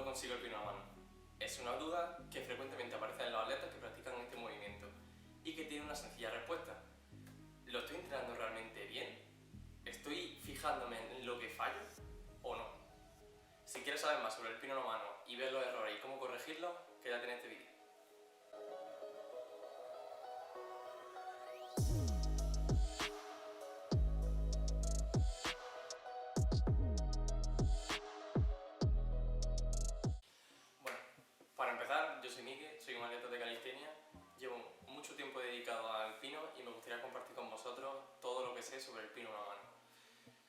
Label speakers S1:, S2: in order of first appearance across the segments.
S1: consigo el pino a mano? Es una duda que frecuentemente aparece en los atletas que practican este movimiento y que tiene una sencilla respuesta. ¿Lo estoy entrenando realmente bien? ¿Estoy fijándome en lo que fallo o no? Si quieres saber más sobre el pino a mano y ver los errores y cómo corregirlos, quédate en este vídeo. Para empezar, yo soy Mike, soy un atleta de calistenia, llevo mucho tiempo dedicado al pino y me gustaría compartir con vosotros todo lo que sé sobre el pino a mano.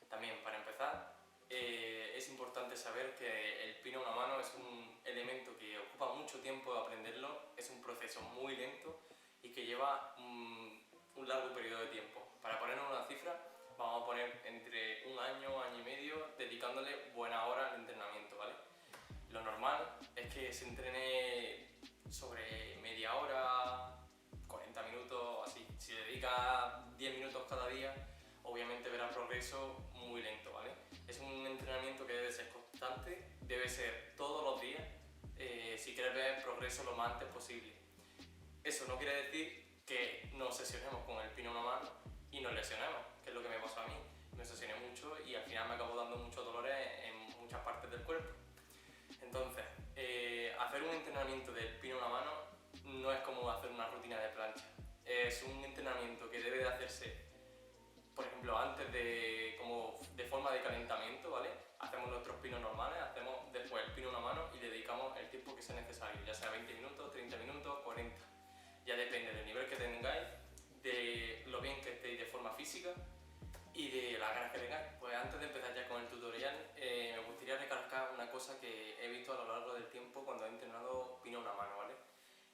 S1: También, para empezar, es importante saber que el pino a mano es un elemento que ocupa mucho tiempo aprenderlo, es un proceso muy lento y que lleva un largo periodo de tiempo. Para ponernos una cifra, vamos a poner entre un año, año y medio, dedicándole buenas horas al entrenamiento, ¿vale? Lo normal es que se entrene sobre media hora, 40 minutos, así. Si dedica 10 minutos cada día, obviamente verá progreso muy lento, ¿vale? Es un entrenamiento que debe ser constante, debe ser todos los días, si quieres ver progreso lo más antes posible. Eso no quiere decir que nos obsesionemos con el pino a una mano y nos lesionemos, que es lo que me pasó a mí. Me obsesioné mucho y al final me acabó dando muchos dolores en muchas partes del cuerpo. Entonces, hacer un entrenamiento del pino a una mano no es como hacer una rutina de plancha. Es un entrenamiento que debe de hacerse, por ejemplo, antes de forma de calentamiento, ¿vale? Hacemos nuestros pinos normales, hacemos después el pino a una mano y le dedicamos el tiempo que sea necesario, ya sea 20 minutos, 30 minutos, 40. Ya depende del nivel que tengáis, de lo bien que estéis de forma física y de las ganas que tengáis. Pues antes de empezar ya con el tutorial, me gustaría recalcar una cosa que he visto a lo largo del tiempo cuando he entrenado pino a una mano, ¿vale?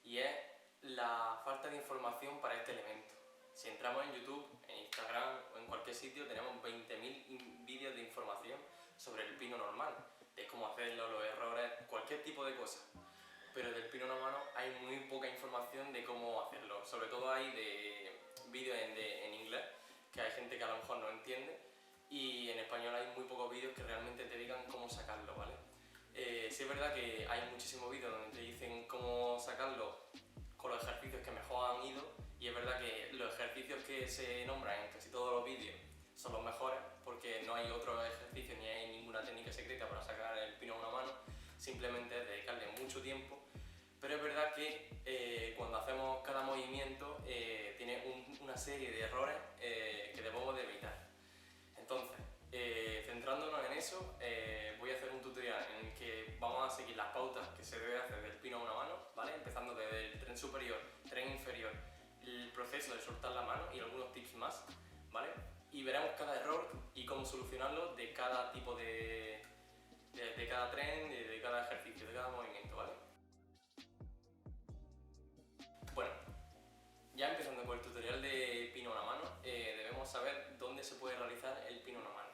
S1: Y es la falta de información para este elemento. Si entramos en YouTube, en Instagram o en cualquier sitio, tenemos 20.000 vídeos de información sobre el pino normal, de cómo hacerlo, los errores, cualquier tipo de cosa. Pero del pino a una mano hay muy poca información de cómo hacerlo, sobre todo hay de vídeos en inglés, que hay gente que a lo mejor no entiende, y en español hay muy pocos vídeos que realmente te digan cómo sacarlo, ¿vale? Sí es verdad que hay muchísimos vídeos donde te dicen cómo sacarlo con los ejercicios que mejor han ido, y es verdad que los ejercicios que se nombran en casi todos los vídeos son los mejores, porque no hay otro ejercicio ni hay ninguna técnica secreta para sacar el pino a una mano, simplemente es dedicarle mucho tiempo. Pero es verdad que cuando hacemos cada movimiento tiene una serie de errores que debemos de evitar. Entonces, centrándonos en eso, voy a hacer un tutorial en el que vamos a seguir las pautas que se debe hacer del pino a una mano, ¿vale? Empezando desde el tren superior, tren inferior, el proceso de soltar la mano y algunos tips más, ¿vale? Y veremos cada error y cómo solucionarlo de cada tipo de cada tren, de cada ejercicio, de cada movimiento, ¿vale? Bueno, ya empezando con el tutorial de pino a una mano, debemos saber dónde se puede realizar el pino a una mano.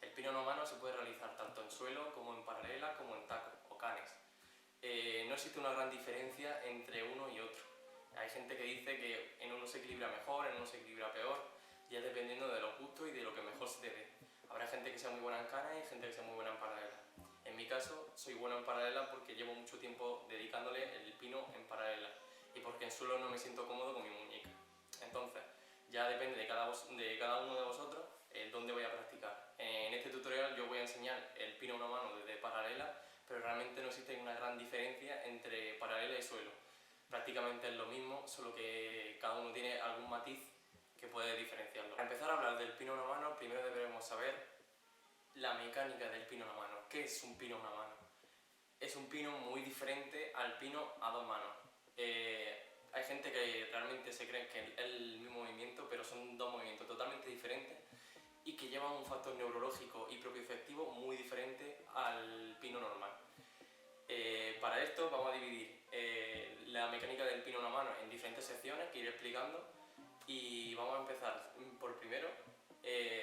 S1: El pino a una mano se puede realizar tanto en suelo como en paralela, como en tacos o canes. No existe una gran diferencia entre uno y otro. Hay gente que dice que en uno se equilibra mejor, en uno se equilibra peor, ya dependiendo de los gustos y de lo que mejor se te dé. Habrá gente que sea muy buena en canes y gente que sea muy buena en paralela. En mi caso, soy bueno en paralela porque llevo mucho tiempo dedicándole el pino en paralela y porque en suelo no me siento cómodo con mi muñeca. Entonces, ya depende de cada uno de vosotros dónde voy a practicar. En este tutorial yo voy a enseñar el pino a una mano desde paralela, pero realmente no existe una gran diferencia entre paralela y suelo. Prácticamente es lo mismo, solo que cada uno tiene algún matiz que puede diferenciarlo. Para empezar a hablar del pino a una mano, primero deberemos saber la mecánica del pino a una mano. ¿Qué es un pino a una mano? Es un pino muy diferente al pino a dos manos. Hay gente que realmente se cree que es el mismo movimiento, pero son dos movimientos totalmente diferentes y que llevan un factor neurológico y propioceptivo muy diferente al pino normal. Para esto vamos a dividir la mecánica del pino a una mano en diferentes secciones que iré explicando, y vamos a empezar por primero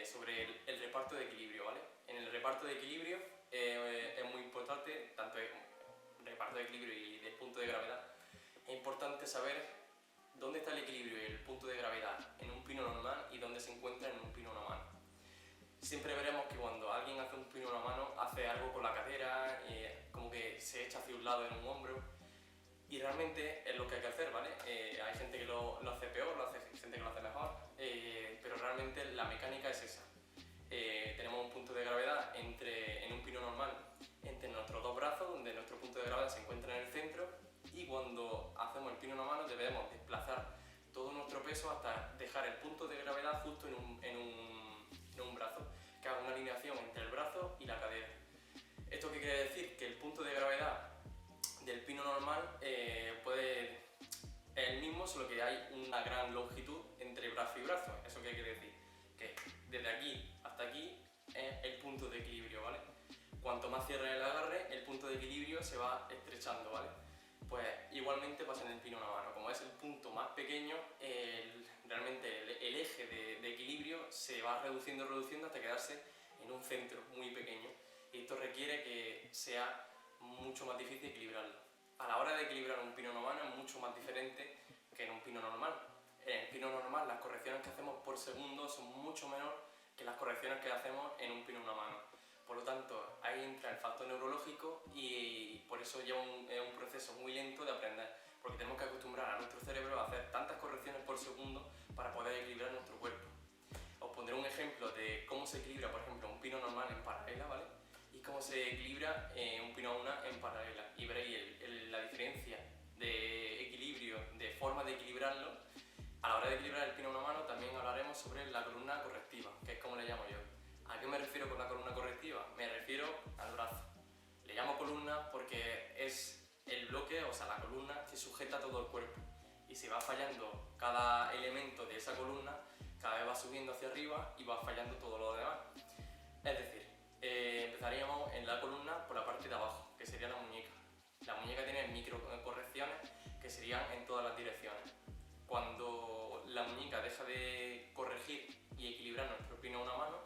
S1: sobre el reparto de equilibrio, ¿vale? En el reparto de equilibrio es muy importante, tanto el reparto de equilibrio y del punto de gravedad, es importante saber dónde está el equilibrio y el punto de gravedad en un pino normal y dónde se encuentra en un pino a una mano. Siempre veremos que cuando alguien hace un pino a una mano hace algo con la cadera, como que se lado en un hombro, y realmente es lo que hay que hacer, ¿vale? Hay gente que lo hace peor, gente que lo hace mejor, pero realmente la mecánica es esa. Tenemos un punto de gravedad en un pino normal entre nuestros dos brazos, donde nuestro punto de gravedad se encuentra en el centro, y cuando hacemos el pino en una mano debemos desplazar todo nuestro peso hasta dejar el punto de gravedad justo en un brazo, que haga una alineación entre el brazo y la cadera. ¿Esto qué quiere decir? Que el punto de gravedad del pino normal es el mismo, solo que hay una gran longitud entre brazo y brazo. ¿Eso qué quiere decir? Que desde aquí hasta aquí es el punto de equilibrio, ¿vale? Cuanto más cierre el agarre, el punto de equilibrio se va estrechando, ¿vale? Pues igualmente pasa en el pino a una mano. Como es el punto más pequeño, realmente el eje de equilibrio se va reduciendo hasta quedarse en un centro muy pequeño. Y esto requiere que sea mucho más difícil equilibrarlo. A la hora de equilibrar un pino a una mano es mucho más diferente que en un pino normal. En el pino normal las correcciones que hacemos por segundo son mucho menor que las correcciones que hacemos en un pino a una mano. Por lo tanto, ahí entra el factor neurológico y por eso es un proceso muy lento de aprender, porque tenemos que acostumbrar a nuestro cerebro a hacer tantas correcciones por segundo para poder equilibrar nuestro cuerpo. Os pondré un ejemplo de cómo se equilibra, por ejemplo, un pino normal en paralela, ¿vale? Y cómo se equilibra un pino a una en paralela. Y veréis la diferencia de equilibrio, de forma de equilibrarlo. A la hora de equilibrar el pino a una mano también hablaremos sobre la columna correctiva, que es como le llamo yo. ¿A qué me refiero con la columna correctiva? Me refiero al brazo. Le llamo columna porque es el bloque, o sea, la columna que sujeta todo el cuerpo. Y si va fallando cada elemento de esa columna, cada vez va subiendo hacia arriba y va fallando todo lo demás. Es decir, empezaríamos en la columna por la parte de abajo, que sería la muñeca. La muñeca tiene micro correcciones que serían en todas las direcciones. Cuando la muñeca deja de corregir y equilibrar nuestro pino a una mano,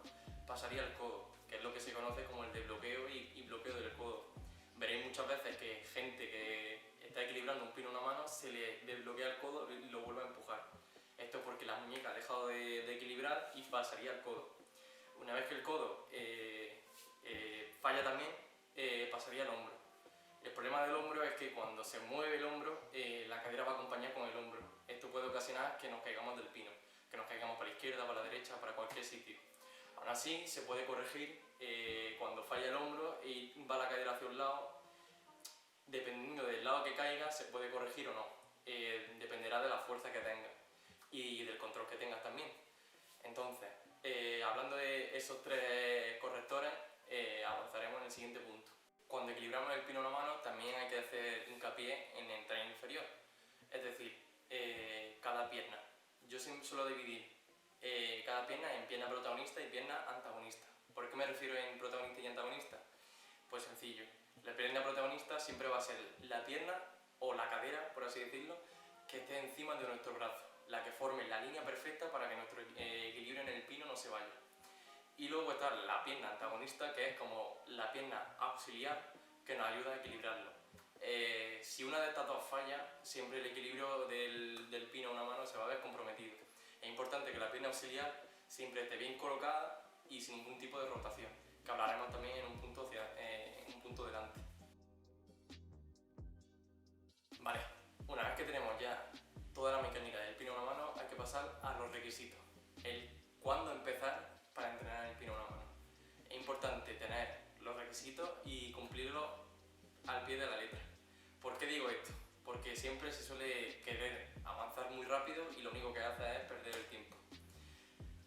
S1: pasaría al codo, que es lo que se conoce como el desbloqueo y bloqueo del codo. Veréis muchas veces que gente que está equilibrando un pino a una mano se le desbloquea el codo y lo vuelve a empujar. Esto es porque la muñeca ha dejado de equilibrar y pasaría al codo. Una vez que el codo falla también, pasaría al hombro. El problema del hombro es que cuando se mueve el hombro, la cadera va a acompañar con el hombro. Esto puede ocasionar que nos caigamos del pino, que nos caigamos para la izquierda, para la derecha, para cualquier sitio. Aún así, se puede corregir cuando falla el hombro y va la cadera hacia un lado. Dependiendo del lado que caiga, se puede corregir o no. Dependerá de la fuerza que tengas y del control que tengas también. Entonces, hablando de esos tres correctores, avanzaremos en el siguiente punto. Cuando equilibramos el pino a la mano, también hay que hacer hincapié en el tren inferior. Es decir, cada pierna. Yo siempre suelo dividir cada pierna en pierna protagonista y pierna antagonista. ¿Por qué me refiero en protagonista y antagonista? Pues sencillo. La pierna protagonista siempre va a ser la pierna o la cadera, por así decirlo, que esté encima de nuestro brazo, la que forme la línea perfecta para que nuestro equilibrio en el pino no se vaya. Y luego está la pierna antagonista, que es como la pierna auxiliar que nos ayuda a equilibrarlo. Si una de estas dos falla, siempre el equilibrio del pino a una mano se va a ver comprometido. Es importante que la pierna auxiliar siempre esté bien colocada y sin ningún tipo de rotación, que hablaremos también en un punto delante. Vale, una vez que tenemos ya toda la mecánica del pino a una mano, hay que pasar a los requisitos. El cuándo empezar para entrenar el pino a una mano. Es importante tener los requisitos y cumplirlos al pie de la letra. ¿Por qué digo esto? Porque siempre se suele querer avanzar muy rápido y lo único que hace es perder el tiempo.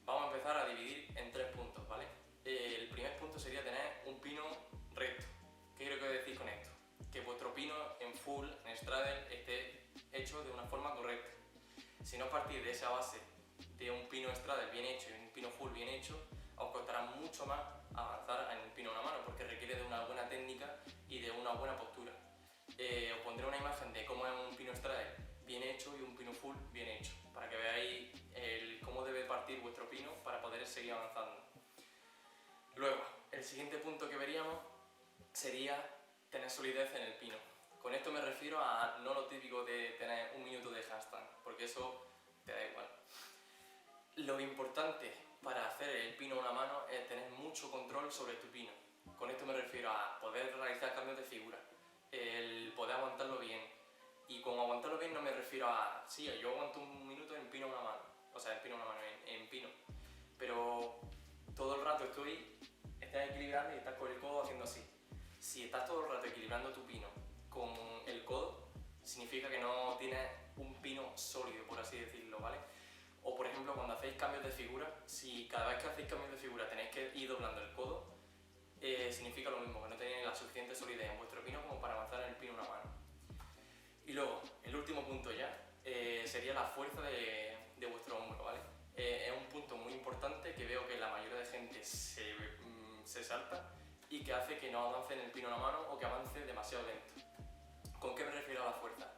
S1: Vamos a empezar a dividir en tres puntos, ¿vale? El primer punto sería tener un pino recto. ¿Qué quiero decir con esto? Que vuestro pino en full, en straddle, esté hecho de una forma correcta. Si no partís de esa base de un pino straddle bien hecho y un pino full bien hecho, os costará mucho más avanzar en el pino a una mano porque requiere de una buena técnica y de una buena postura. Os pondré una imagen de cómo es un pino straddle bien hecho y un pino full bien hecho, para que veáis cómo debe partir vuestro pino para poder seguir avanzando. Luego, el siguiente punto que veríamos sería tener solidez en el pino. Con esto me refiero a no lo típico de tener un minuto de handstand, porque eso te da igual. Lo importante para hacer el pino a una mano es tener mucho control sobre tu pino. Con esto me refiero a poder realizar cambios de figura. El con aguantarlo bien no me refiero a, sí, yo aguanto un minuto en pino una mano, o sea, en pino una mano, en pino, pero todo el rato estás equilibrando y estás con el codo haciendo así. Si estás todo el rato equilibrando tu pino con el codo, significa que no tienes un pino sólido, por así decirlo, ¿vale? O por ejemplo, cuando hacéis cambios de figura, si cada vez que hacéis cambios de figura tenéis que ir doblando el codo, significa lo mismo, que no tenéis la suficiente solidez en vuestro pino como para avanzar en el pino una mano. Y luego, el último punto ya, sería la fuerza de vuestro hombro, ¿vale? Es un punto muy importante que veo que la mayoría de gente se salta y que hace que no avance en el pino una mano o que avance demasiado lento. ¿Con qué me refiero a la fuerza?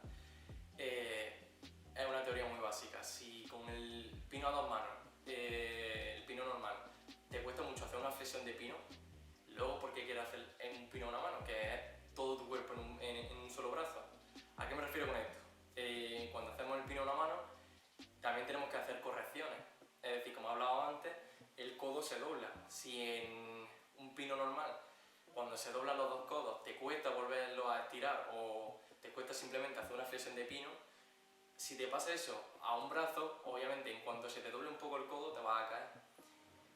S1: Es una teoría muy básica. Si con el pino a dos manos, el pino normal, te cuesta mucho hacer una flexión de pino, luego ¿por qué quieres hacer en un pino a una mano? Que es todo tu cuerpo en un solo brazo. ¿A qué me refiero con esto? Cuando hacemos el pino a una mano, también tenemos que hacer correcciones. Es decir, como he hablado antes, el codo se dobla. Si en un pino normal, cuando se doblan los dos codos, te cuesta volverlo a estirar o te cuesta simplemente hacer una flexión de pino, si te pasa eso a un brazo, obviamente en cuanto se te doble un poco el codo te vas a caer.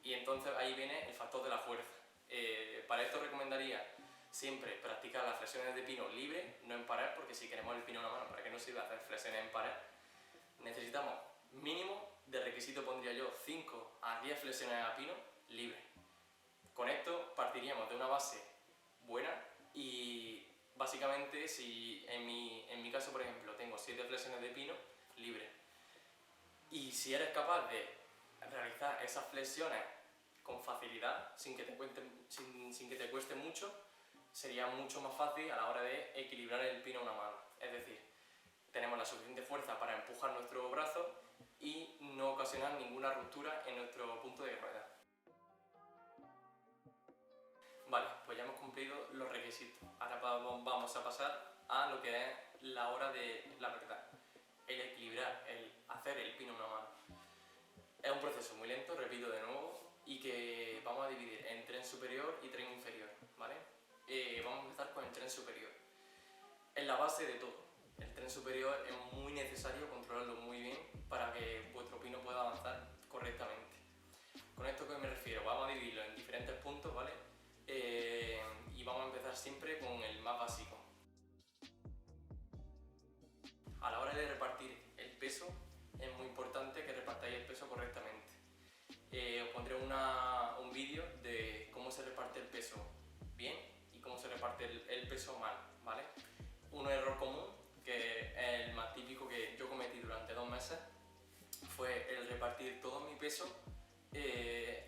S1: Y entonces ahí viene el factor de la fuerza. Para esto recomendaría siempre practicar las flexiones de pino libre, no en pared, porque si queremos el pino en una mano, ¿para qué nos sirve hacer flexiones en pared? Necesitamos mínimo, de requisito pondría yo 5 a 10 flexiones a pino libre. Con esto partiríamos de una base buena y básicamente si en mi caso, por ejemplo, tengo 7 flexiones de pino libre y si eres capaz de realizar esas flexiones con facilidad, sin que te cueste mucho, sería mucho más fácil a la hora de equilibrar el pino a una mano. Es decir, tenemos la suficiente fuerza para empujar nuestro brazo y no ocasionar ninguna ruptura en nuestro punto de gravedad. Vale, pues ya hemos cumplido los requisitos. Ahora vamos a pasar a lo que es la hora de la verdad. El equilibrar, el hacer el pino a una mano. Es un proceso muy lento, repito de nuevo, y que vamos a dividir en tren superior y tren inferior, ¿vale? Vamos a empezar con el tren superior. Es la base de todo. El tren superior es muy necesario controlarlo muy bien para que vuestro pino pueda avanzar correctamente. ¿Con esto qué me refiero? Vamos a dividirlo en diferentes puntos, ¿vale? Y vamos a empezar siempre con el más básico. A la hora de repartir el peso, es muy importante que repartáis el peso correctamente. Os pondré un vídeo de cómo se reparte el peso bien y cómo se reparte el peso mal, ¿vale? Un error común, que es el más típico que yo cometí durante 2 meses, fue el repartir todo mi peso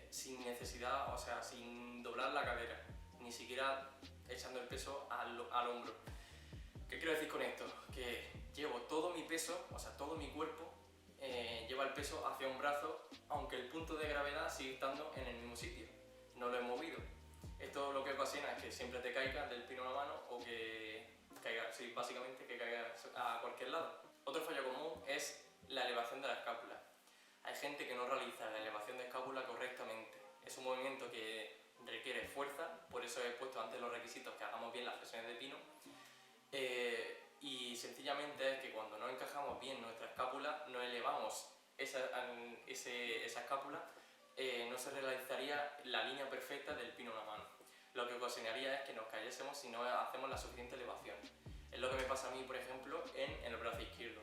S1: sin necesidad, o sea, sin doblar la cadera, ni siquiera echando el peso al hombro. ¿Qué quiero decir con esto? Que llevo todo mi peso, o sea, todo mi cuerpo lleva el peso hacia un brazo, aunque el punto de gravedad sigue estando en el mismo sitio, no lo he movido. Esto lo que ocasiona es que siempre te caigas del pino a la mano o que caigas, sí, básicamente que caigas a cualquier lado. Otro fallo común es la elevación de la escápula. Hay gente que no realiza la elevación de escápula correctamente. Es un movimiento que requiere fuerza, por eso he puesto antes los requisitos que hagamos bien las flexiones de pino. Y sencillamente es que cuando no encajamos bien nuestra escápula, no elevamos esa escápula, no se realizaría la línea perfecta del pino a una mano. Lo que ocasionaría es que nos cayésemos si no hacemos la suficiente elevación. Es lo que me pasa a mí, por ejemplo, en el brazo izquierdo.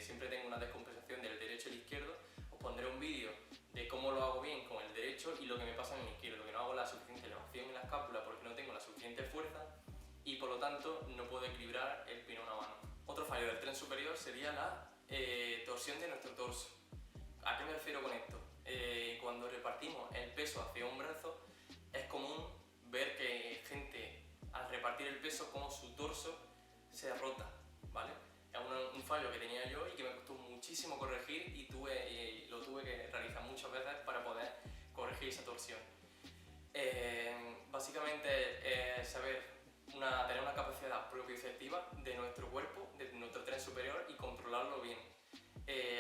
S1: Siempre tengo una descompensación del derecho y el izquierdo. Os pondré un vídeo de cómo lo hago bien con el derecho y lo que me pasa en el izquierdo, que no hago la suficiente elevación en la escápula porque no tengo la suficiente fuerza y por lo tanto no puedo equilibrar el pino a una mano. Otro fallo del tren superior sería la torsión de nuestro torso. ¿A qué me refiero con esto? Cuando repartimos el peso hacia un brazo, es común ver que gente al repartir el peso como su torso se rota, ¿vale? Es un fallo que tenía yo y que me costó muchísimo corregir y lo tuve que realizar muchas veces para poder corregir esa torsión. Básicamente es tener una capacidad propioceptiva de nuestro cuerpo, de nuestro tren superior y controlarlo bien.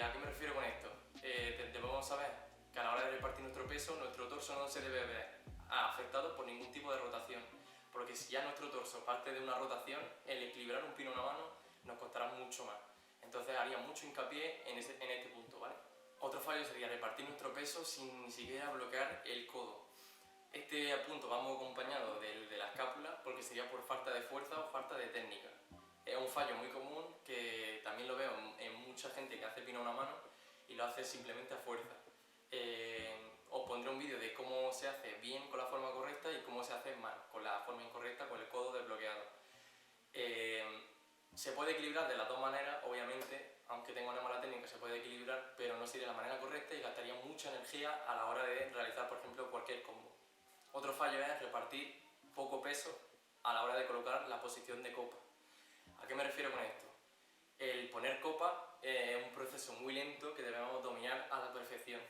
S1: ¿A qué me refiero con esto? Debemos saber que a la hora de repartir nuestro peso, nuestro torso no se debe ver afectado por ningún tipo de rotación, porque si ya nuestro torso parte de una rotación, el equilibrar un pino a una mano nos costará mucho más. Entonces haría mucho hincapié en este punto, ¿vale? Otro fallo sería repartir nuestro peso sin ni siquiera bloquear el codo. Este punto vamos acompañado del de la escápula porque sería por falta de fuerza o falta de técnica. Es un fallo muy común que también lo veo en mucha gente que hace pino a una mano y lo hace simplemente a fuerza. Os pondré un vídeo de cómo se hace bien con la forma correcta y cómo se hace mal con la forma incorrecta, con el codo desbloqueado. Se puede equilibrar de las dos maneras, obviamente, aunque tenga una mala técnica se puede equilibrar, pero no sería la manera correcta y gastaría mucha energía a la hora de realizar, por ejemplo, cualquier combo. Otro fallo es repartir poco peso a la hora de colocar la posición de copa. ¿A qué me refiero con esto? El poner copa es un proceso muy lento que debemos dominar a la perfección.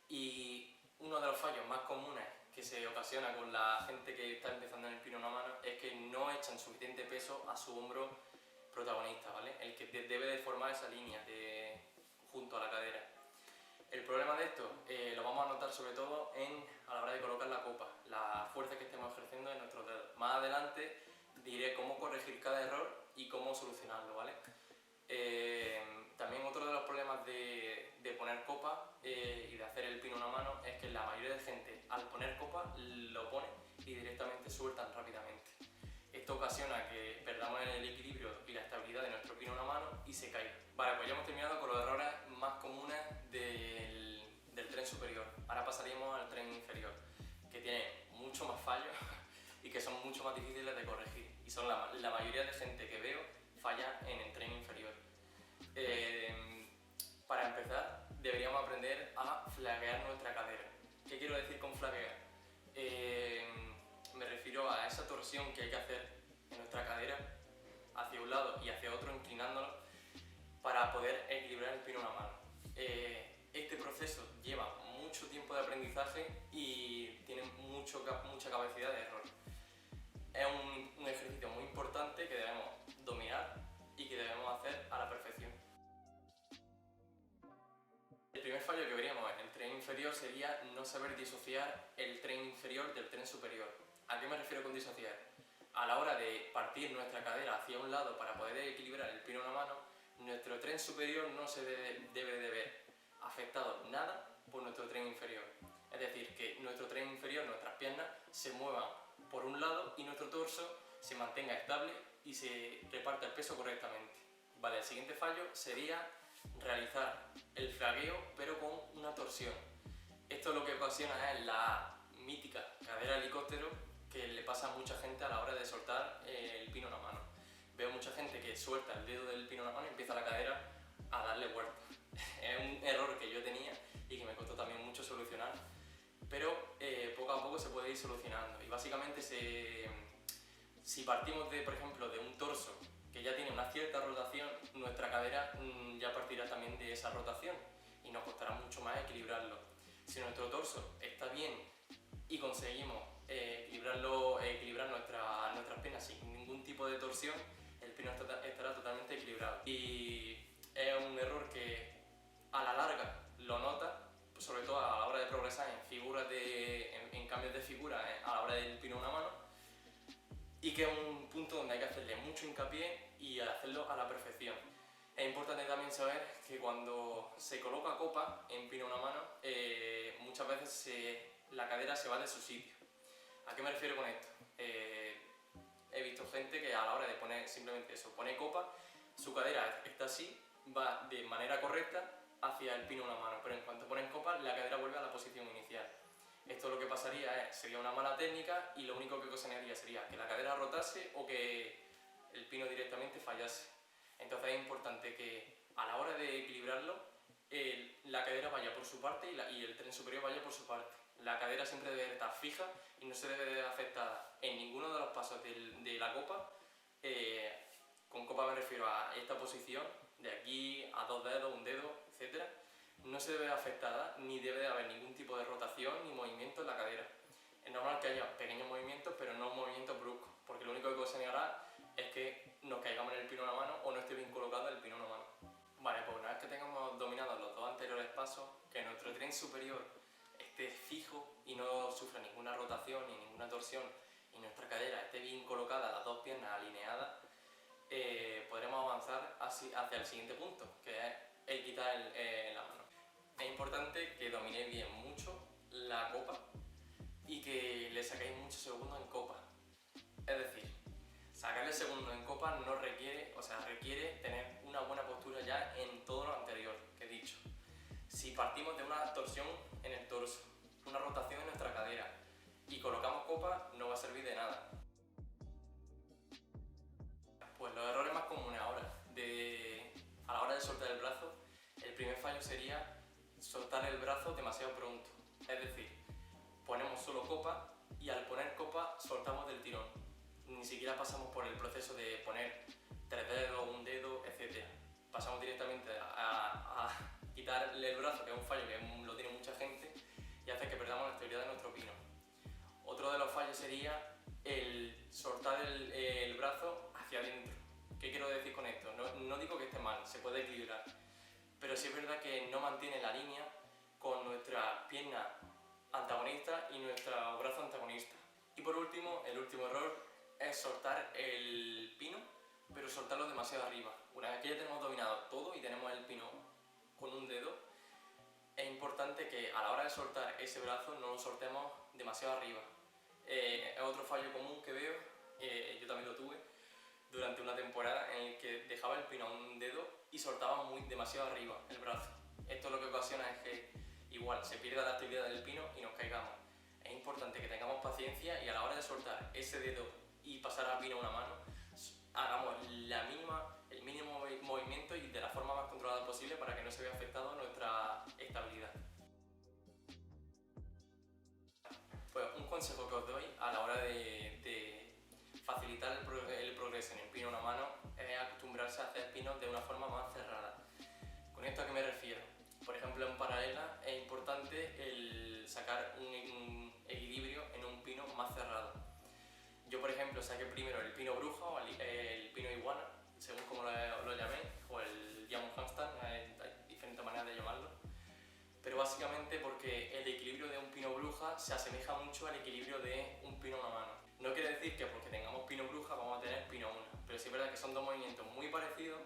S1: Y uno de los fallos más comunes que se ocasiona con la gente que está empezando en el pino a una mano es que no echan suficiente peso a su hombro protagonista, ¿vale? El que debe de formar esa línea junto a la cadera. El problema de esto lo vamos a notar sobre todo a la hora de colocar la copa, la fuerza que estemos ejerciendo en nuestros dedos. Más adelante diré cómo corregir cada error y cómo solucionarlo, ¿vale? También otro de los problemas de poner copa y de hacer el pino a una mano es que la mayoría de gente al poner copa lo pone y directamente sueltan rápidamente. Esto ocasiona que perdamos el equilibrio y la estabilidad de nuestro pino a una mano y se caiga. Vale, pues ya hemos terminado con los errores más comunes del tren superior. Ahora pasaríamos al tren inferior, que tiene mucho más fallos y que son mucho más difíciles de corregir. Y son la mayoría de gente que veo falla en el tren inferior. Para empezar, deberíamos aprender a flaguear nuestra cadera. ¿Qué quiero decir con flaguear? Me refiero a esa torsión que hay que hacer en nuestra cadera hacia un lado y hacia otro, inclinándolo para poder equilibrar el pino a una mano. Este proceso lleva mucho tiempo de aprendizaje y tiene mucha capacidad de error. Es un ejercicio muy importante que debemos dominar y que debemos hacer a la perfección. El primer fallo que veríamos en el tren inferior sería no saber disociar el tren inferior del tren superior. ¿A qué me refiero con disociar? A la hora de partir nuestra cadera hacia un lado para poder equilibrar el pino a una mano, nuestro tren superior no se debe de ver afectado nada por nuestro tren inferior. Es decir, que nuestro tren inferior, nuestras piernas, se muevan por un lado y nuestro torso se mantenga estable y se reparta el peso correctamente. Vale, el siguiente fallo sería realizar el flagueo pero con una torsión. Esto lo que ocasiona es la mítica cadera helicóptero que le pasa a mucha gente a la hora de soltar el pino a una mano. Veo mucha gente que suelta el dedo del pino a una mano y empieza la cadera a darle vueltas. Es un error que yo tenía y que me costó también mucho solucionar, pero poco a poco se puede ir solucionando. Y básicamente si partimos por ejemplo, de un torso que ya tiene una cierta rotación, nuestra cadera ya partirá también de esa rotación y nos costará mucho más equilibrarlo. Si nuestro torso está bien y conseguimos equilibrar nuestras piernas sin ningún tipo de torsión, el pino estará totalmente equilibrado. Y es un error que a la larga lo nota, sobre todo a la hora de progresar en cambios de figura a la hora del pino a una mano, y que es un punto donde hay que hacerle mucho hincapié y hacerlo a la perfección. Es importante también saber que cuando se coloca copa en pino a una mano, muchas veces la cadera se va de su sitio. ¿A qué me refiero con esto? He visto gente que a la hora de poner simplemente eso, pone copa, su cadera está así, va de manera correcta hacia el pino a una mano, pero en cuanto ponen copa, la cadera vuelve a la posición inicial. Esto lo que pasaría sería una mala técnica y lo único que ocasionaría sería que la cadera rotase o que el pino directamente fallase. Entonces es importante que a la hora de equilibrarlo, la cadera vaya por su parte y el tren superior vaya por su parte. La cadera siempre debe estar fija y no se debe de ver afectada en ninguno de los pasos de la copa. Con copa me refiero a esta posición, de aquí a 2 dedos, 1 dedo, etc. No se debe ver afectada ni debe de haber ningún tipo de rotación ni movimiento en la cadera. Es normal que haya pequeños movimientos, pero no movimientos bruscos, porque lo único que ocasionará es que nos caigamos en el pino a una mano o no esté bien colocado el pino a una mano. Vale, pues una vez que tengamos dominado los dos anteriores pasos, que nuestro tren superior esté fijo y no sufra ninguna rotación ni ninguna torsión y nuestra cadera esté bien colocada, las dos piernas alineadas, podremos avanzar hacia el siguiente punto, que es el quitar la mano. Es importante que dominéis bien mucho la copa y que le saquéis muchos segundos en copa. Es decir, sacarle segundos en copa no requiere, requiere tener una buena postura ya en todo lo anterior que he dicho. Si partimos de una torsión en el torso, una rotación en nuestra cadera y colocamos copa, no va a servir de nada. Pues los errores más comunes ahora, a la hora de soltar el brazo, el primer fallo sería soltar el brazo demasiado pronto. Es decir, ponemos solo copa y al poner copa soltamos del tirón. Ni siquiera pasamos por el proceso de poner 3 dedos, un dedo, etc. Pasamos directamente a quitarle el brazo, que es un fallo que lo tiene mucha gente, y hace que perdamos la estabilidad de nuestro pino. Otro de los fallos sería el soltar el brazo hacia adentro. ¿Qué quiero decir con esto? No digo que esté mal, se puede equilibrar, pero sí es verdad que no mantiene la línea con nuestra pierna antagonista y nuestro brazo antagonista. Y por último, el último error es soltar el pino, pero soltarlo demasiado arriba. Una vez que ya tenemos dominado todo y tenemos el pino con un dedo, es importante que a la hora de soltar ese brazo no lo soltemos demasiado arriba. Es otro fallo común que veo, yo también lo tuve durante una temporada en el que dejaba el pino a un dedo y soltaba demasiado arriba el brazo. Esto lo que ocasiona es que igual se pierda la actividad del pino y nos caigamos. Es importante que tengamos paciencia y a la hora de soltar ese dedo y pasar al pino a una mano, hagamos el mínimo movimiento y de la forma más controlada posible para que no se vea afectado nuestra estabilidad. Pues un consejo que os doy a la hora de facilitar el progreso en el pino a una mano es acostumbrarse a hacer pinos de una forma más cerrada. ¿Con esto a qué me refiero? Por ejemplo, en paralela es importante el sacar un equilibrio en un pino más cerrado. Yo, por ejemplo, saqué primero el pino bruja o el pino iguana, según como lo llaméis, o el diamond handstand, hay diferentes maneras de llamarlo. Pero básicamente porque el equilibrio de un pino bruja se asemeja mucho al equilibrio de un pino a una mano. No quiere decir que porque tengamos pino bruja vamos a tener pino a una, pero sí es verdad que son dos movimientos muy parecidos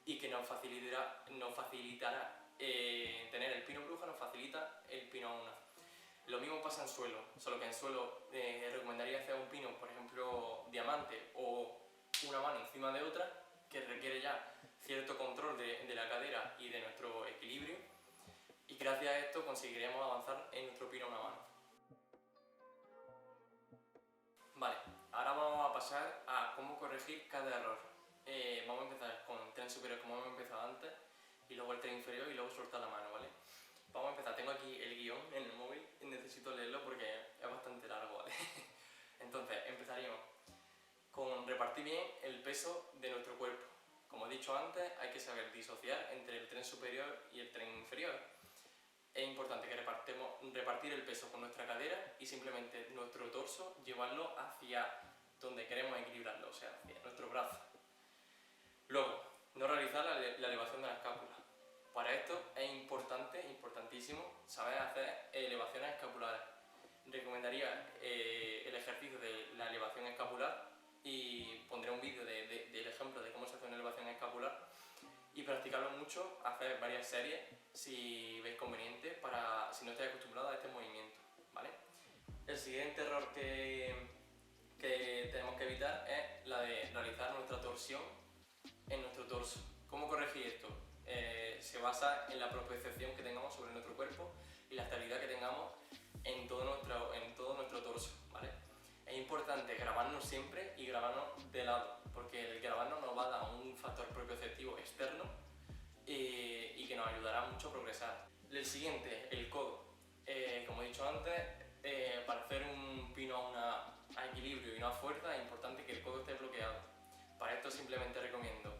S1: y que nos facilitará tener el pino bruja, nos facilita el pino a una. Lo mismo pasa en suelo, solo que en suelo recomendaría hacer un pino, por ejemplo, diamante o una mano encima de otra, que requiere ya cierto control de la cadera y de nuestro equilibrio, y gracias a esto conseguiremos avanzar en nuestro pino a una mano. Vale, ahora vamos a pasar a cómo corregir cada error. Vamos a empezar con el tren superior como hemos empezado antes, y luego el tren inferior y luego soltar la mano, ¿vale? Vamos a empezar, tengo aquí el guión en el móvil y necesito leerlo porque es bastante largo, ¿vale? Entonces, empezaríamos con repartir bien el peso de nuestro cuerpo. Como he dicho antes, hay que saber disociar entre el tren superior y el tren inferior. Es importante que repartir el peso con nuestra cadera y simplemente nuestro torso llevarlo hacia donde queremos equilibrarlo, o sea, hacia nuestro brazo. Luego, no realizar la elevación de la escápula. Para esto es importantísimo saber hacer elevaciones escapulares. Recomendaría el ejercicio de la elevación escapular y pondré un vídeo del ejemplo de cómo se hace una elevación escapular y practicarlo mucho, hacer varias series si veis conveniente, si no estáis acostumbrados a este movimiento, ¿vale? El siguiente error que tenemos que evitar es la de realizar nuestra torsión en nuestro torso. ¿Cómo corregir esto? Se basa en la propiocepción que tengamos sobre nuestro cuerpo y la estabilidad que tengamos en todo nuestro torso, ¿vale? Es importante grabarnos siempre y grabarnos de lado, porque el grabarnos nos va a dar un factor propioceptivo externo y que nos ayudará mucho a progresar. El siguiente, el codo. Como he dicho antes, para hacer un pino a equilibrio y no a fuerza es importante que el codo esté bloqueado. Para esto simplemente recomiendo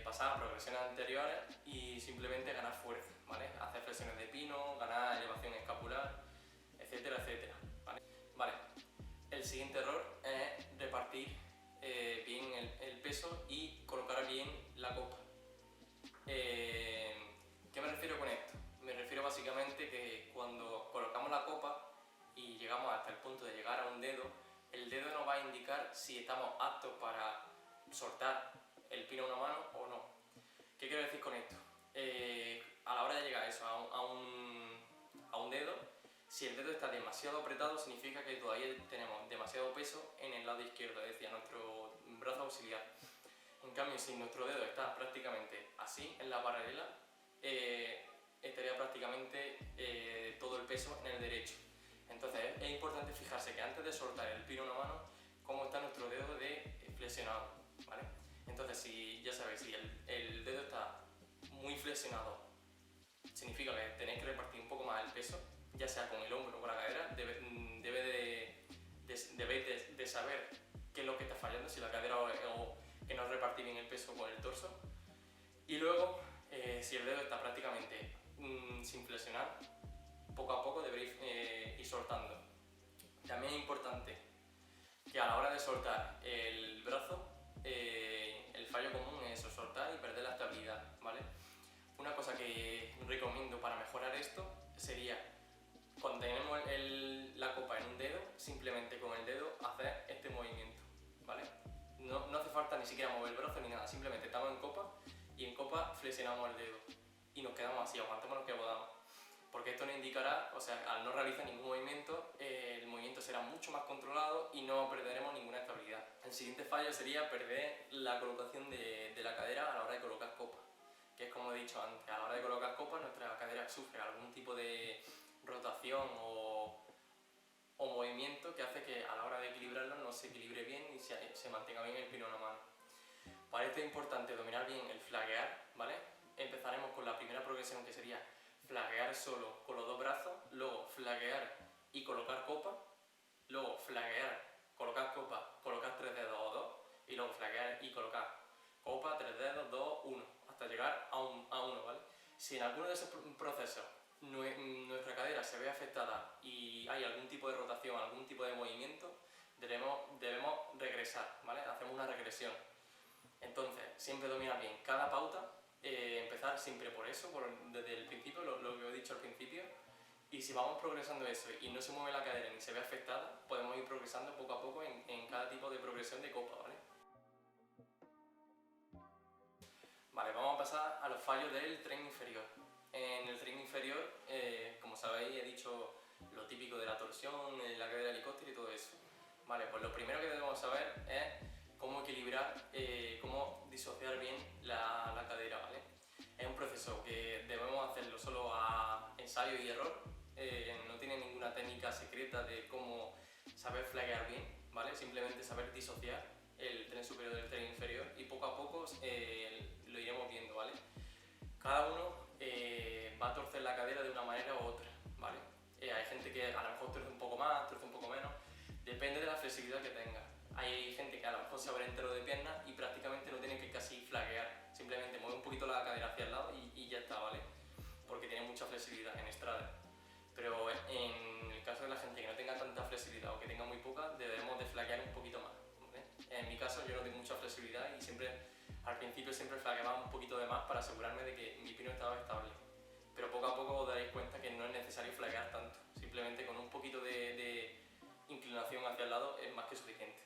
S1: pasar a progresiones anteriores y simplemente ganar fuerza, ¿vale? Hacer flexiones de pino, ganar elevación escapular, etcétera, etcétera, ¿vale? Vale. El siguiente error es repartir bien el peso y colocar bien la copa. ¿Qué me refiero con esto? Me refiero básicamente que cuando colocamos la copa y llegamos hasta el punto de llegar a un dedo, el dedo nos va a indicar si estamos aptos para soltar el pino a una mano o no. ¿Qué quiero decir con esto? A la hora de llegar a eso, a un dedo, si el dedo está demasiado apretado significa que todavía tenemos demasiado peso en el lado izquierdo, es decir, a nuestro brazo auxiliar. En cambio, si nuestro dedo está prácticamente así, en la paralela, estaría prácticamente todo el peso en el derecho. Entonces es importante fijarse que antes de soltar el pino a una mano, cómo está nuestro dedo flexionado, ¿vale? Entonces, si ya sabéis, si el dedo está muy flexionado, significa que tenéis que repartir un poco más el peso, ya sea con el hombro o con la cadera. Debéis de saber qué es lo que está fallando, si la cadera o que no repartís bien el peso con el torso. Y luego, si el dedo está prácticamente sin flexionar, poco a poco deberéis ir soltando. También es importante que a la hora de soltar el brazo, el fallo común es eso, soltar y perder la estabilidad, ¿vale? Una cosa que recomiendo para mejorar esto sería, cuando tenemos la copa en un dedo, simplemente con el dedo hacer este movimiento, ¿vale? No hace falta ni siquiera mover el brazo ni nada, simplemente estamos en copa y en copa flexionamos el dedo y nos quedamos así, aguantamos lo que podamos. Porque esto nos indicará, o sea, al no realizar ningún movimiento, el movimiento será mucho más controlado y no perderemos ninguna estabilidad. El siguiente fallo sería perder la colocación de la cadera a la hora de colocar copa, que es como he dicho antes, a la hora de colocar copa nuestra cadera sufre algún tipo de rotación o movimiento que hace que a la hora de equilibrarlo no se equilibre bien y se mantenga bien el pino en la mano. Para esto es importante dominar bien el flaguear, ¿vale? Empezaremos con la primera progresión, que sería flaguear solo con los dos brazos, luego flaguear y colocar copa, luego flaguear, colocar copa, colocar 3 dedos o 2, y luego flaguear y colocar copa, 3 dedos, 2, 1, hasta llegar a 1, ¿vale? Si en alguno de esos procesos nuestra cadera se ve afectada y hay algún tipo de rotación, algún tipo de movimiento, debemos regresar, ¿vale? Hacemos una regresión. Entonces, siempre dominar bien cada pauta, empezar siempre por eso, desde el principio, lo que he dicho al principio, y si vamos progresando eso y no se mueve la cadera ni se ve afectada, podemos ir progresando poco a poco en cada tipo de progresión de copa, ¿vale? Vale, vamos a pasar a los fallos del tren inferior. En el tren inferior, como sabéis, he dicho lo típico de la torsión, la caída del helicóptero y todo eso. Vale, pues lo primero que debemos saber es cómo equilibrar, cómo disociar bien la cadera, ¿vale? Es un proceso que debemos hacerlo solo a ensayo y error, no tiene ninguna técnica secreta de cómo saber flaguear bien, ¿vale? Simplemente saber disociar el tren superior del tren inferior y poco a poco lo iremos viendo, ¿vale? Cada uno va a torcer la cadera de una manera u otra, ¿vale? Hay gente que a lo mejor torce un poco más, torce un poco menos, depende de la flexibilidad que tenga. Hay gente que a lo mejor se abre entero de piernas y prácticamente no tiene que casi flaguear, simplemente mueve un poquito la cadera hacia el lado y ya está, ¿vale? Porque tiene mucha flexibilidad en estrada. Pero en el caso de la gente que no tenga tanta flexibilidad o que tenga muy poca, debemos de flaquear un poquito más, ¿vale? En mi caso yo no tengo mucha flexibilidad y al principio siempre flaqueaba un poquito de más para asegurarme de que mi pino estaba estable. Pero poco a poco os daréis cuenta que no es necesario flaquear tanto, simplemente con un poquito de inclinación hacia el lado es más que suficiente.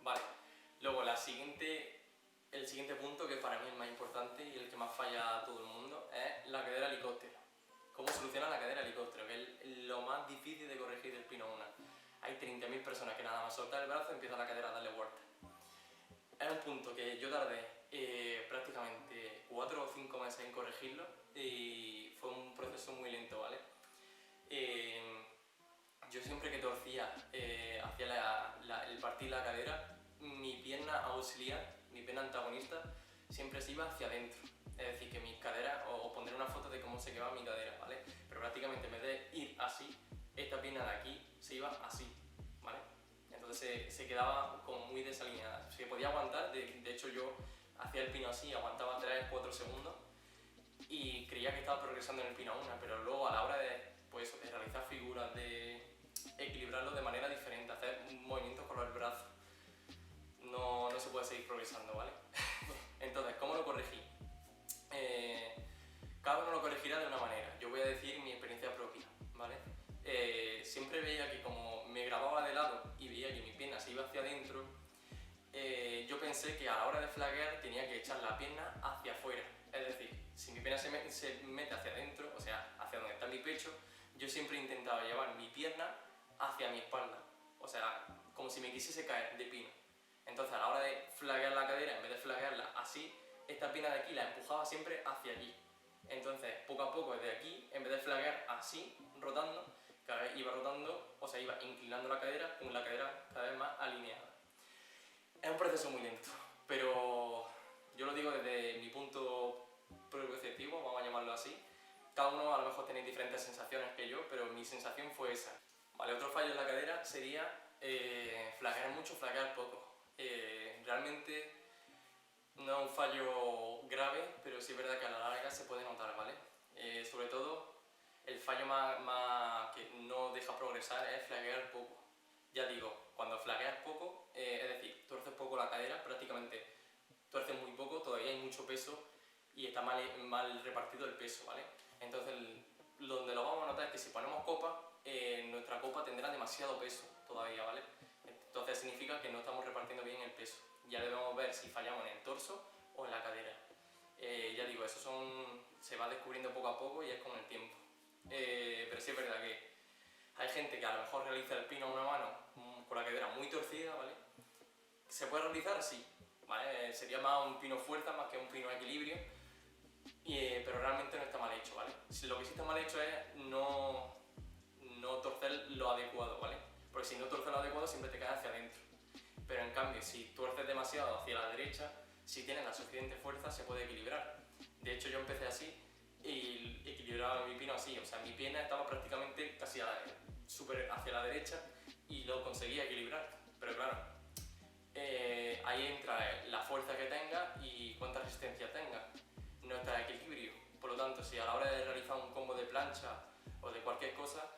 S1: Vale, luego el siguiente punto, que para mí es el más importante y el que más falla a todo el mundo, es la cadera helicóptero. ¿Cómo solucionar la cadera helicóptero? Que es lo más difícil de corregir del pino una. Hay 30.000 personas que nada más soltar el brazo empieza la cadera a darle vueltas. Es un punto que yo tardé prácticamente 4 o 5 meses en corregirlo y fue un proceso muy lento, ¿vale? Yo siempre que torcía hacia el partir la cadera, mi pierna auxiliar, mi pierna antagonista, siempre se iba hacia adentro. Es decir, que mis caderas, os pondré una foto de cómo se quedaba mi cadera, ¿vale? Pero prácticamente en vez de ir así, esta pierna de aquí se iba así, ¿vale? Entonces se quedaba como muy desalineada. Se podía aguantar, de hecho yo hacía el pino así, aguantaba 3-4 segundos y creía que estaba progresando en el pino a una, pero luego a la hora de realizar figuras, de equilibrarlo de manera diferente, hacer movimientos con los brazos, no se puede seguir progresando, ¿vale? Entonces, ¿cómo lo corregí? Cada uno lo corregirá de una manera. Yo voy a decir mi experiencia propia, ¿vale? Siempre veía que como me grababa de lado y veía que mi pierna se iba hacia adentro, yo pensé que a la hora de flaguear tenía que echar la pierna hacia afuera. Es decir, si mi pierna se mete hacia adentro, o sea, hacia donde está mi pecho, yo siempre intentaba llevar mi pierna hacia mi espalda. O sea, como si me quisiese caer de pino. Entonces a la hora de flaguear la cadera, en vez de flaguearla así, esta pierna de aquí la empujaba siempre hacia allí. Entonces, poco a poco, desde aquí, en vez de flaguear así, rotando, cada vez iba rotando, o sea, iba inclinando la cadera con la cadera cada vez más alineada. Es un proceso muy lento, pero yo lo digo desde mi punto perceptivo, vamos a llamarlo así. Cada uno a lo mejor tenéis diferentes sensaciones que yo, pero mi sensación fue esa. Vale, otro fallo en la cadera sería flaguear mucho, flaguear poco. Realmente no es un fallo grave, pero sí es verdad que a la larga se puede notar, ¿vale? Sobre todo, el fallo más que no deja progresar es flaguear poco. Ya digo, cuando flagueas poco, es decir, tuerces poco la cadera, prácticamente tuerces muy poco, todavía hay mucho peso y está mal repartido el peso, ¿vale? Entonces, donde lo vamos a notar es que si ponemos copa, nuestra copa tendrá demasiado peso todavía, ¿vale? Entonces significa que no estamos repartiendo bien el peso. Ya debemos ver si fallamos en el torso o en la cadera. Ya digo, eso se va descubriendo poco a poco y es con el tiempo. Pero sí es verdad que hay gente que a lo mejor realiza el pino a una mano con la cadera muy torcida, ¿vale? ¿Se puede realizar? Sí, ¿vale? Sería más un pino fuerza más que un pino equilibrio, pero realmente no está mal hecho, ¿vale? Lo que sí está mal hecho es no torcer lo adecuado, ¿vale? Porque si no torces lo adecuado siempre te caes hacia adentro. Pero en cambio, si tuerces demasiado hacia la derecha, si tienes la suficiente fuerza se puede equilibrar. De hecho yo empecé así y equilibraba mi pino así, o sea, mi pierna estaba prácticamente casi súper hacia la derecha y lo conseguía equilibrar. Pero claro, ahí entra la fuerza que tenga y cuánta resistencia tenga. No está en equilibrio. Por lo tanto, si a la hora de realizar un combo de plancha o de cualquier cosa,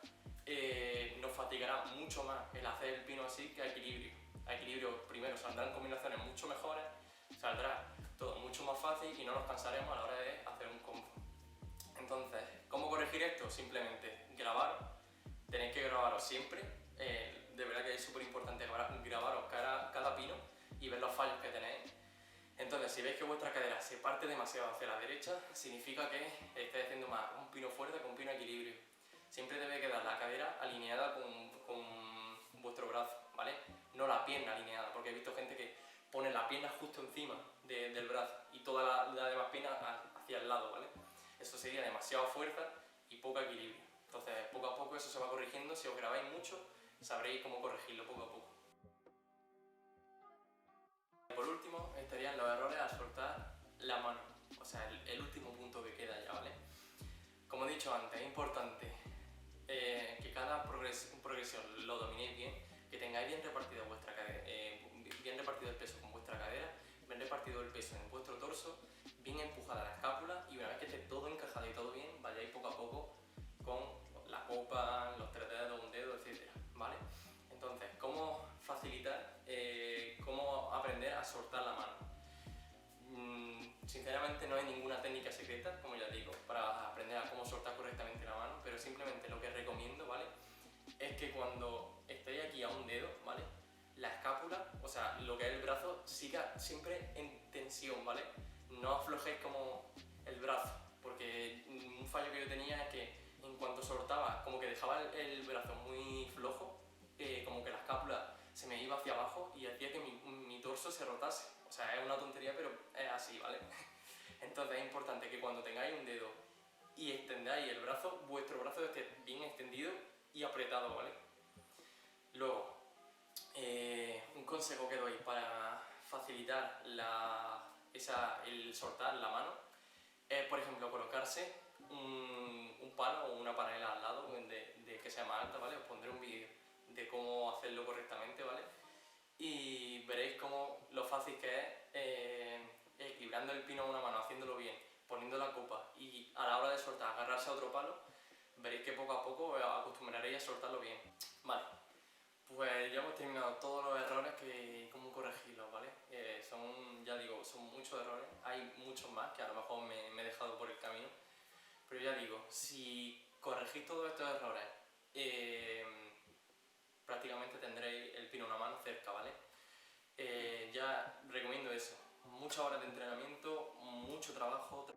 S1: nos fatigará mucho más el hacer el pino así que a equilibrio. A equilibrio primero saldrán combinaciones mucho mejores, saldrá todo mucho más fácil y no nos cansaremos a la hora de hacer un combo. Entonces, ¿cómo corregir esto? Simplemente grabar, tenéis que grabaros siempre, de verdad que es súper importante grabaros cada pino y ver los fallos que tenéis. Entonces, si veis que vuestra cadera se parte demasiado hacia la derecha, significa que estáis haciendo más un pino fuerte que un pino equilibrio. Siempre debe quedar la cadera alineada con vuestro brazo, ¿vale? No la pierna alineada, porque he visto gente que pone la pierna justo encima del brazo y toda la demás pierna hacia el lado, ¿vale? Eso sería demasiada fuerza y poco equilibrio. Entonces, poco a poco eso se va corrigiendo. Si os grabáis mucho, sabréis cómo corregirlo poco a poco. Por último, estarían los errores al soltar la mano, o sea, el último punto que queda ya, ¿vale? Como he dicho antes, es importante que cada progresión lo dominéis bien, que tengáis bien repartido vuestra cadera, bien repartido el peso con vuestra cadera, bien repartido el peso en vuestro torso, bien empujada la escápula y una vez que esté todo encajado y todo bien, vayáis poco a poco con la copa, los 3 dedos, un dedo, etc. ¿Vale? Entonces, ¿cómo facilitar, cómo aprender a soltar la mano? Sinceramente no hay ninguna técnica secreta, como ya digo, para aprender a cómo soltar correctamente la mano, pero simplemente lo que recomiendo, ¿vale? Es que cuando estéis aquí a un dedo, ¿vale? La escápula, o sea, lo que es el brazo, siga siempre en tensión, ¿vale? No aflojéis como el brazo, porque un fallo que yo tenía es que en cuanto soltaba, como que dejaba el brazo muy flojo, como que la escápula se me iba hacia abajo y hacía que mi torso se rotase. O sea, es una tontería, pero es así, ¿vale? Entonces es importante que cuando tengáis un dedo y extendáis el brazo, vuestro brazo esté bien extendido y apretado, ¿vale? Luego, un consejo que doy para facilitar el soltar la mano es, por ejemplo, colocarse un palo o una panela al lado de que sea más alta, ¿vale? Os pondré un vídeo de cómo hacerlo correctamente, ¿vale? Y veréis cómo lo fácil que es equilibrando el pino a una mano, haciéndolo bien, poniendo la copa y a la hora de soltar, agarrarse a otro palo, veréis que poco a poco os acostumbraréis a soltarlo bien. Vale, pues ya hemos terminado todos los errores que cómo corregirlos, ¿vale? Ya digo, son muchos errores, hay muchos más que a lo mejor me he dejado por el camino, pero ya digo, si corregís todos estos errores, prácticamente tendréis el pino a una mano cerca, ¿vale? Ya recomiendo eso, muchas horas de entrenamiento, mucho trabajo.